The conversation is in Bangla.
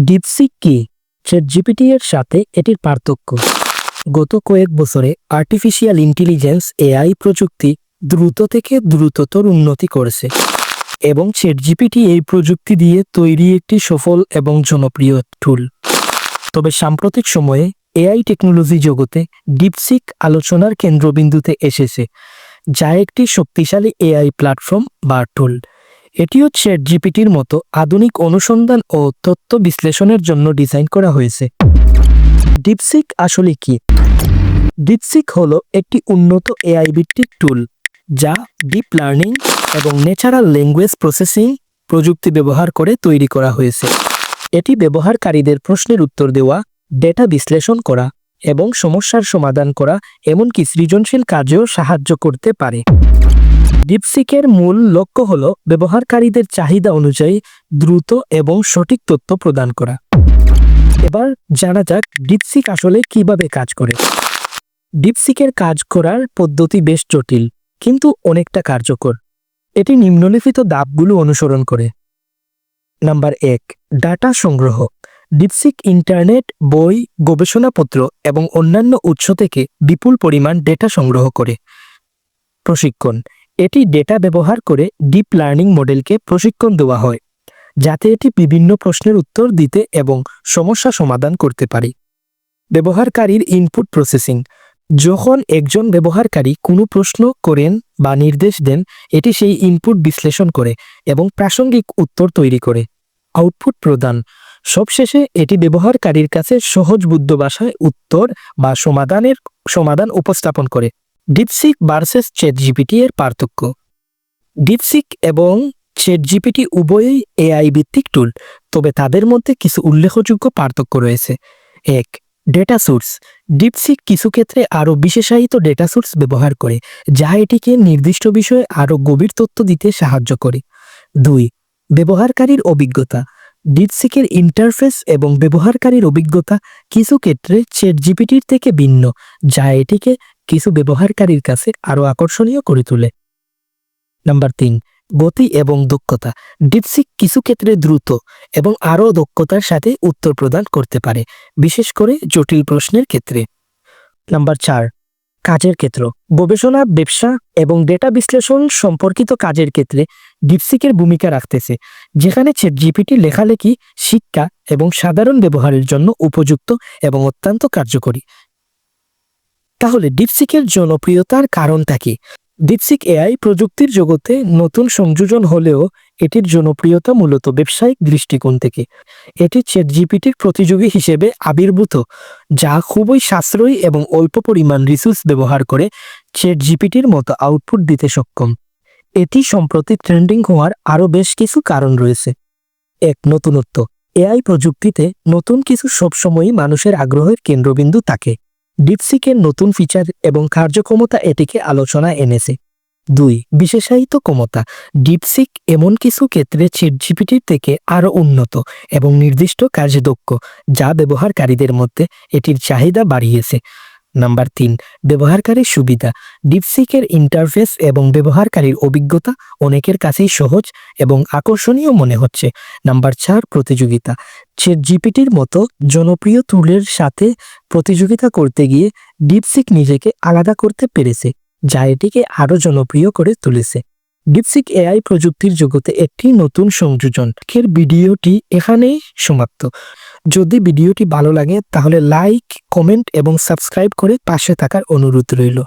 ডিপসিক কি? চ্যাটজিপিটি এর সাথে এটির পার্থক্য। গত কয়েক বছরে আর্টিফিশিয়াল ইন্টেলিজেন্স এআই প্রযুক্তি দ্রুত থেকে দ্রুততর উন্নতি করেছে এবং চ্যাটজিপিটি এই প্রযুক্তি দিয়ে তৈরি একটি সফল এবং জনপ্রিয় টুল। তবে সাম্প্রতিক সময়ে এআই টেকনোলজি জগতে ডিপসিক আলোচনার কেন্দ্রবিন্দুতে এসেছে, যা একটি শক্তিশালী এআই প্ল্যাটফর্ম বা টুল। এটিও চ্যাটজিপিটির মতো আধুনিক অনুসন্ধান ও তথ্য বিশ্লেষণের জন্য ডিজাইন করা হয়েছে। ডিপসিক আসলে কি? ডিপসিক হলো একটি উন্নত এআই ভিত্তিক টুল যা ডিপ লার্নিং এবং ন্যাচারাল ল্যাঙ্গুয়েজ প্রসেসিং প্রযুক্তি ব্যবহার করে তৈরি করা হয়েছে। এটি ব্যবহারকারীদের প্রশ্নের উত্তর দেওয়া, ডেটা বিশ্লেষণ করা এবং সমস্যার সমাধান করা, এমনকি সৃজনশীল কাজেও সাহায্য করতে পারে। ডিপসিকের মূল লক্ষ্য হল ব্যবহারকারীদের চাহিদা অনুযায়ী দ্রুত এবং সঠিক তথ্য প্রদান করা। এবার জানা যাক ডিপসিক আসলে কিভাবে কাজ করে। ডিপসিকের কাজ করার পদ্ধতি বেশ জটিল কিন্তু অনেকটা কার্যকর। এটি নিম্নলিখিত ধাপগুলো অনুসরণ করে। নাম্বার 1, ডাটা সংগ্রহ। ডিপসিক ইন্টারনেট, বই, গবেষণাপত্র এবং অন্যান্য উৎস থেকে বিপুল পরিমাণ ডেটা সংগ্রহ করে। প্রশিক্ষণ। এটি ডেটা ব্যবহার করে ডিপ লার্নিং মডেলকে প্রশিক্ষণ দেওয়া হয় যাতে এটি বিভিন্ন প্রশ্নের উত্তর দিতে এবং সমস্যা সমাধান করতে পারে। ব্যবহারকারীর ইনপুট প্রসেসিং। যখন একজন ব্যবহারকারী কোনো প্রশ্ন করেন বা নির্দেশ দেন, এটি সেই ইনপুট বিশ্লেষণ করে এবং প্রাসঙ্গিক উত্তর তৈরি করে। আউটপুট প্রদান। সবশেষে এটি ব্যবহারকারীর কাছে সহজবোধ্য ভাষায় উত্তর বা সমাধান উপস্থাপন করে। ডিপসিক ভার্সেস চ্যাটজিপিটি এর পার্থক্য। ডিপসিক এবং চ্যাটজিপিটি উভয়ই এআই ভিত্তিক টুল, তবে তাদের মধ্যে কিছু উল্লেখযোগ্য পার্থক্য রয়েছে। 1, ডেটা সোর্স। ডিপসিক কিছু ক্ষেত্রে আরও বিশেষায়িত ডেটা সোর্স ব্যবহার করে, যা এটিকে নির্দিষ্ট বিষয়ে আরও গভীর তথ্য দিতে সাহায্য করে। 2, ব্যবহারকারীর অভিজ্ঞতা। ডিপসিকের ইন্টারফেস এবং ব্যবহারকারীর অভিজ্ঞতা কিছু ক্ষেত্রে চ্যাটজিপিটির থেকে ভিন্ন, যা এটিকে কিছু ব্যবহারকারীর কাছে আরও আকর্ষণীয় করে তোলে। নাম্বার 3, গতি এবং দক্ষতা। ডিপসিক কিছু ক্ষেত্রে দ্রুত এবং আরও দক্ষতার সাথে উত্তর প্রদান করতে পারে, বিশেষ করে জটিল প্রশ্নের ক্ষেত্রে। নাম্বার 4, কাজের ক্ষেত্র। গবেষণা, ব্যবসা এবং ডেটা বিশ্লেষণ সম্পর্কিত কাজের ক্ষেত্রে ডিপসিকের ভূমিকা রাখতেছে, যেখানে চ্যাটজিপিটি লেখালেখি, শিক্ষা এবং সাধারণ ব্যবহারের জন্য উপযুক্ত এবং অত্যন্ত কার্যকরী। তাহলে ডিপসিকের জনপ্রিয়তার কারণটা কি? ডিপসিক এআই প্রযুক্তির জগতে নতুন সংযোজন হলেও এটির জনপ্রিয়তা মূলত ব্যবসায়িক দৃষ্টিকোণ থেকে। এটি চ্যাটজিপিটির প্রতিযোগী হিসেবে আবির্ভূত, যা খুবই সাশ্রয়ী এবং অল্প পরিমাণ রিসোর্স ব্যবহার করে চ্যাটজিপিটির মতো আউটপুট দিতে সক্ষম। এটি সম্প্রতি ট্রেন্ডিং হওয়ার আরও বেশ কিছু কারণ রয়েছে। 1, নতুনত্ব। এআই প্রযুক্তিতে নতুন কিছু সবসময়ই মানুষের আগ্রহের কেন্দ্রবিন্দু থাকে। ডিপসিকের নতুন ফিচার এবং কার্যক্ষমতা এটিকে আলোচনায় এনেছে। 2, বিশেষায়িত ক্ষমতা। ডিপসিক এমন কিছু ক্ষেত্রে চ্যাটজিপিটির থেকে আরও উন্নত এবং নির্দিষ্ট কাজে দক্ষ, যা ব্যবহারকারীদের মধ্যে এটির চাহিদা বাড়িয়েছে। নাম্বার 3, ব্যবহারকারীর সুবিধা। ডিপসিকের ইন্টারফেস এবং ব্যবহারকারীর অভিজ্ঞতা অনেকের কাছেই সহজ এবং আকর্ষণীয় মনে হচ্ছে। নাম্বার 4, প্রতিযোগিতা। চ্যাটজিপিটির মতো জনপ্রিয় টুলের সাথে প্রতিযোগিতা করতে গিয়ে ডিপসিক নিজেকে আলাদা করতে পেরেছে, যা এটিকে আরও জনপ্রিয় করে তুলেছে। ডিপসিক এআই প্রযুক্তির জগতে একটি নতুন সংযোজন। এর ভিডিওটি এখানেই সমাপ্ত। যদি ভিডিওটি ভালো লাগে তাহলে লাইক, কমেন্ট এবং সাবস্ক্রাইব করে পাশে থাকার অনুরোধ রইল।